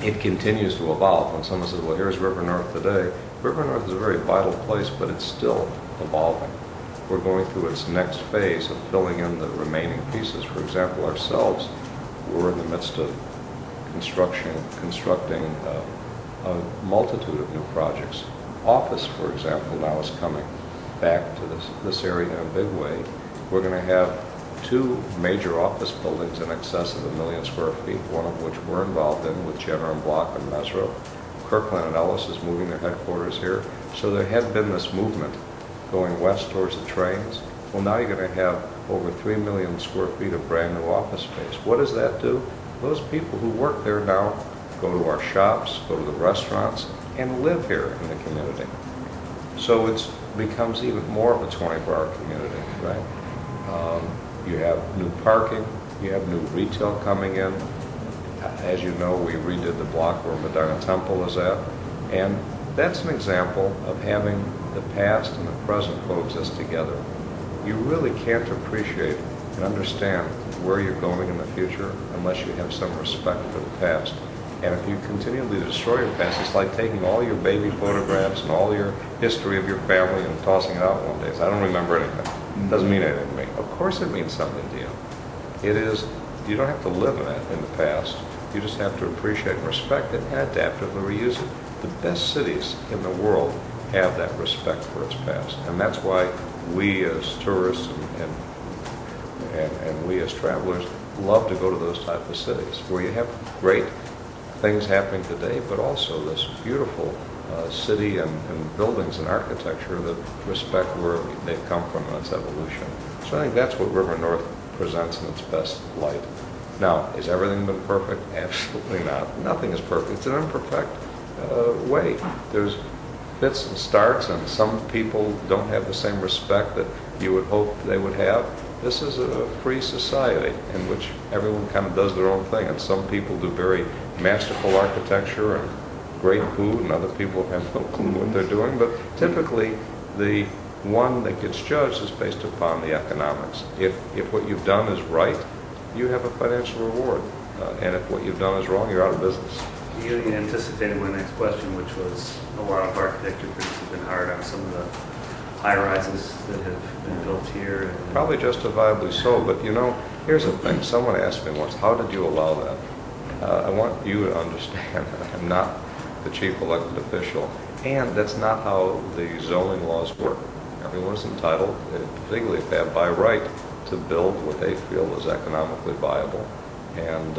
it continues to evolve. When someone says, well, here's River North today, River North is a very vital place, but it's still evolving. We're going through its next phase of filling in the remaining pieces. For example, ourselves, we're in the midst of constructing a multitude of new projects. Office, for example, now is coming back to this area in a big way. We're going to have 2 major office buildings in excess of 1 million square feet, one of which we're involved in with Jenner and Block and Mesro. Kirkland and Ellis is moving their headquarters here. So there had been this movement going west towards the trains. Well, now you're going to have over 3 million square feet of brand new office space. What does that do? Those people who work there now go to our shops, go to the restaurants, and live here in the community. So it becomes even more of a 24-hour community, right? You have new parking, you have new retail coming in. As you know, we redid the block where Medina Temple is at, and that's an example of having the past and the present coexist together. You really can't appreciate and understand where you're going in the future unless you have some respect for the past. And if you continually destroy your past, it's like taking all your baby photographs and all your history of your family and tossing it out one day. So I don't remember anything. It doesn't mean anything to me. Of course it means something to you. It is, you don't have to live in it in the past. You just have to appreciate and respect it and adaptively reuse it. The best cities in the world have that respect for its past. And that's why we as tourists and we as travelers love to go to those type of cities where you have great things happening today, but also this beautiful city and buildings and architecture that respect where they've come from in its evolution. So I think that's what River North presents in its best light. Now, has everything been perfect? Absolutely not. Nothing is perfect. It's an imperfect way. There's fits and starts, and some people don't have the same respect that you would hope they would have. This is a free society in which everyone kind of does their own thing, and some people do very masterful architecture and great food, and other people have no clue what they're doing. But typically, the one that gets judged is based upon the economics. If what you've done is right, you have a financial reward, and if what you've done is wrong, you're out of business. You anticipated my next question, which was a lot of architecture critics have been hard on some of the high-rises that have been built here. Probably justifiably so, but you know, here's the thing. Someone asked me once, how did you allow that? I want you to understand that I'm not the chief elected official, and that's not how the zoning laws work. Everyone is entitled, particularly if they have by right, to build what they feel is economically viable. And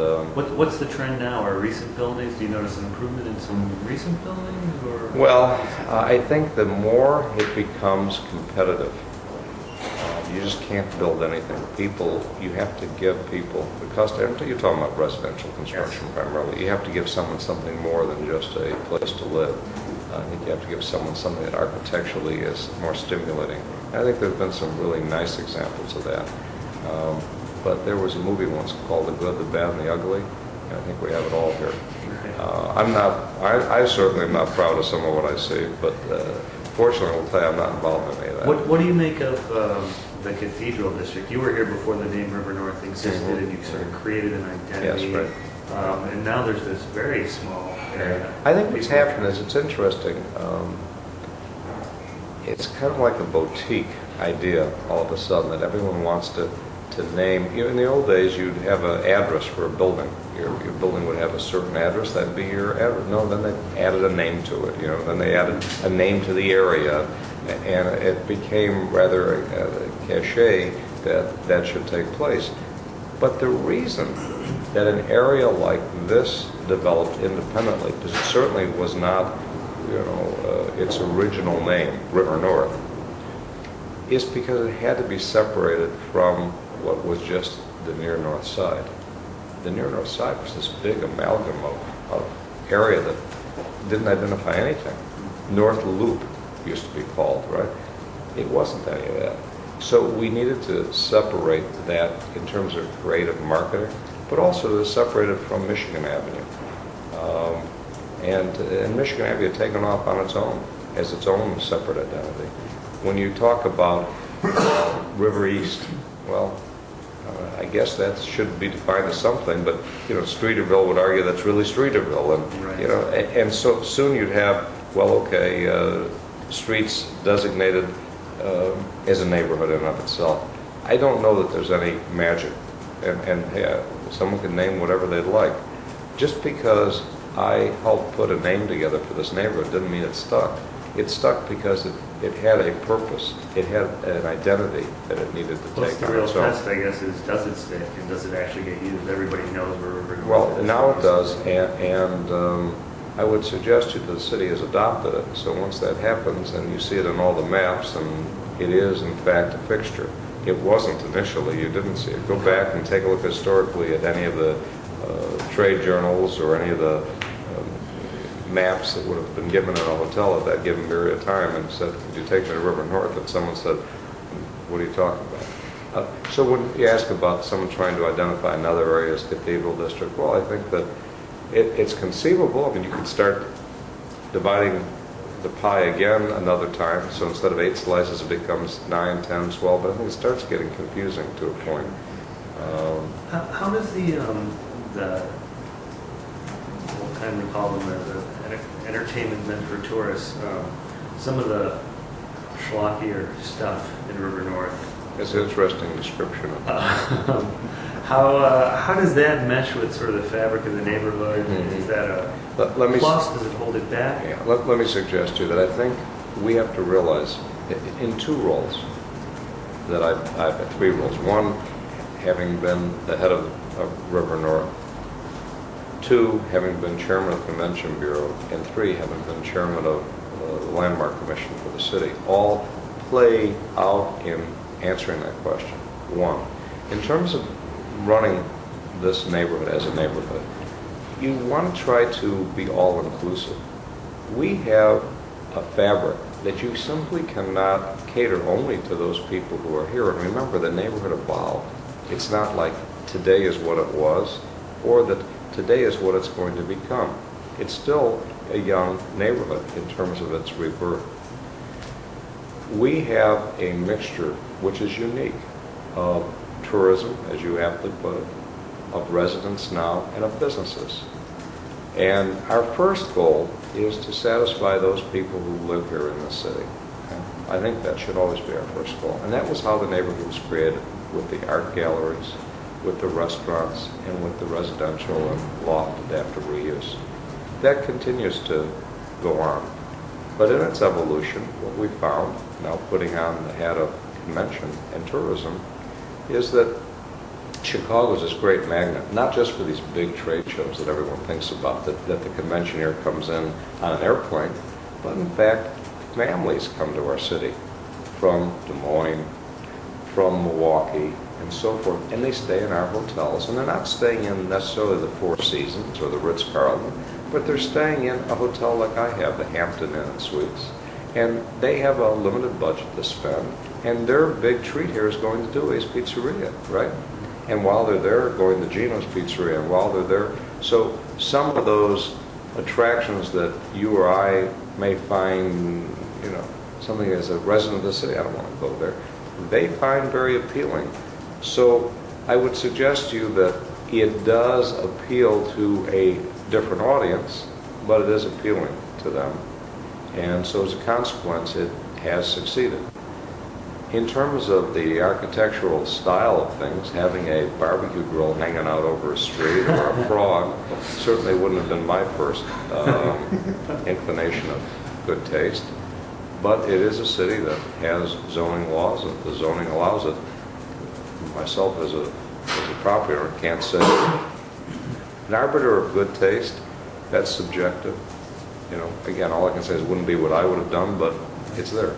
what's the trend now? Are recent buildings? Do you notice an improvement in some recent buildings? Or? Well, I think the more it becomes competitive, you just can't build anything. People, you have to give people the customer. You're talking about residential construction primarily. You have to give someone something more than just a place to live. I think you have to give someone something that architecturally is more stimulating. And I think there's been some really nice examples of that. But there was a movie once called The Good, the Bad, and the Ugly, and I think we have it all here. I certainly am not proud of some of what I see, but fortunately, I will tell you, I'm not involved in any of that. What do you make of the Cathedral District? You were here before the name River North existed, and you sort of created an identity. Yes, right. And now there's this very small area. I think what's happened is it's interesting. It's kind of like a boutique idea all of a sudden that everyone wants to name. You know, in the old days, you'd have an address for a building. Your building would have a certain address. That'd be your address. No, then they added a name to it. You know, then they added a name to the area, and it became rather a cachet that should take place. But the reason that an area like this developed independently, because it certainly was not, you know, its original name, River North, is because it had to be separated from what was just the near north side. The near north side was this big amalgam of area that didn't identify anything. North Loop used to be called, right? It wasn't any of that. So we needed to separate that in terms of creative marketing, but also to separate it from Michigan Avenue. And Michigan Avenue had taken off on its own, as its own separate identity. When you talk about River East, well, I guess that should be defined as something, but, you know, Streeterville would argue that's really Streeterville, and, Right. you know, and so soon you'd have, well, okay, streets designated as a neighborhood in and of itself. I don't know that there's any magic, and yeah, someone can name whatever they'd like. Just because I helped put a name together for this neighborhood didn't mean it stuck. It stuck because it had a purpose. It had an identity that it needed to What's take the on real its own. test, I guess, is does it stick and does it actually get used? Everybody knows where River North Well, is. now it does, and I would suggest you that the city has adopted it. So once that happens, and you see it on all the maps, and it is in fact a fixture. It wasn't initially, you didn't see it. Go back and take a look historically at any of the trade journals or any of the maps that would have been given in a hotel at that given period of time, and said, could you take me to River North? And someone said, what are you talking about? So when you ask about someone trying to identify another area as Cathedral District, well, I think that it's conceivable. I mean, you could start dividing the pie again another time, so instead of 8 slices it becomes 9, 10, 12, but I think it starts getting confusing to a point. How does the we'll kindly call them the entertainment meant for tourists, some of the schlockier stuff in River North, It's an interesting description of how does that mesh with sort of the fabric of the neighborhood? Mhm. Is that a Let me plus? Does it hold it back? Yeah, let me suggest to you that I think we have to realize in 2 roles that I've had 3 roles. One, having been the head of River North. 2, having been chairman of the Convention Bureau. And 3, having been chairman of the Landmark Commission for the city. All play out in answering that question. 1, in terms of running this neighborhood as a neighborhood, you want to try to be all-inclusive. We have a fabric that you simply cannot cater only to those people who are here. And remember, the neighborhood evolved. It's not like today is what it was, or that today is what it's going to become. It's still a young neighborhood in terms of its rebirth. We have a mixture, which is unique, of tourism, as you aptly put it, of residents now, and of businesses. And our first goal is to satisfy those people who live here in the city. I think that should always be our first goal. And that was how the neighborhood was created, with the art galleries, with the restaurants, and with the residential and loft adaptive reuse. That continues to go on. But in its evolution, what we found, now putting on the hat of convention and tourism, is that Chicago is this great magnet, not just for these big trade shows that everyone thinks about, that the convention here comes in on an airplane, but in fact, families come to our city from Des Moines, from Milwaukee, and so forth, and they stay in our hotels, and they're not staying in necessarily the Four Seasons or the Ritz-Carlton, but they're staying in a hotel like I have, the Hampton Inn and Suites, and they have a limited budget to spend, and their big treat here is going to Dewey's Pizzeria, right? And while they're there, going to Gino's Pizzeria, and while they're there, so some of those attractions that you or I may find, you know, something as a resident of the city, I don't want to go there, they find very appealing. So I would suggest to you that it does appeal to a different audience, but it is appealing to them. And so as a consequence, it has succeeded. In terms of the architectural style of things, having a barbecue grill hanging out over a street or a frog certainly wouldn't have been my first inclination of good taste. But it is a city that has zoning laws, and the zoning allows it. Myself as a property owner can't say an arbiter of good taste. That's subjective. You know, again, all I can say is it wouldn't be what I would have done, but it's there.